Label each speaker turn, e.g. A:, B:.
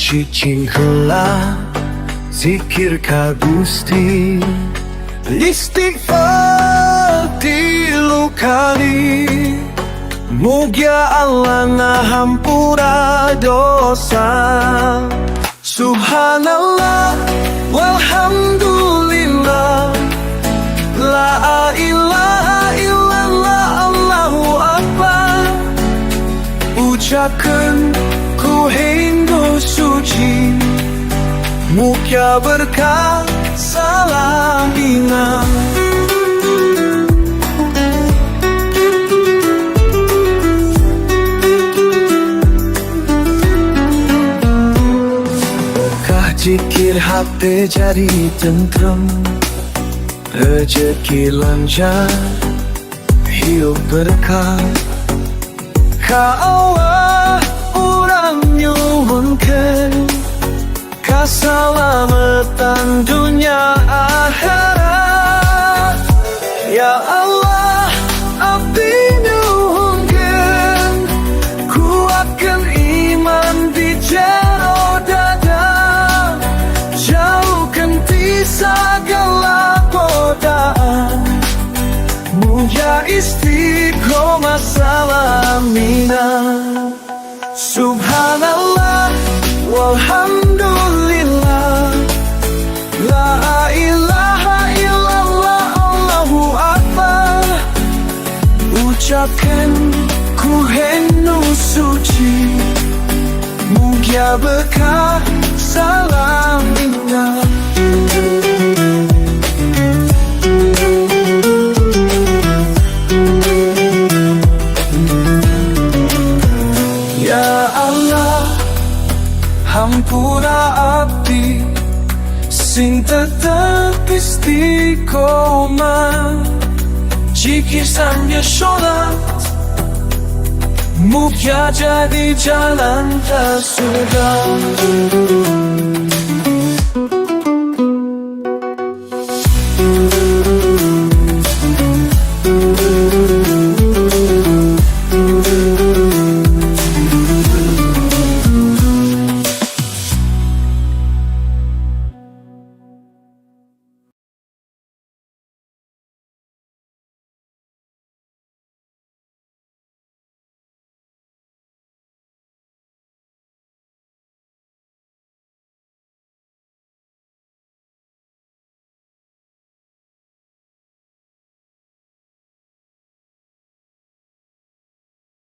A: suci cingkela zikir ka Gusti istighfar tilukali mugia Allah ngahampura dosa. Subhanallah walhamdulillah la ilaha illallah Allahu akbar. Ucapkan ku Hindu suci mugia berkah salamina. Zikir hati jadi tentrem, rezeki lancar, hidup berkah. Ka Allah urang nyuhunkeun kasalamatan dunia akhirat. Ya Allah abdi nyuhunkeun kuatkan iman di jero dada, jauhkan segala godaan, muja istiqomah salamina. Subhanallah walhamdulillah la ilaha illallah Allahu akbar. Ucapkan ku Hindu suci mugia berkah salamina. Ya Allah hampura abdi sing tetep istiqomah, zikir sambil sholat mugia jadi jalan ke surga.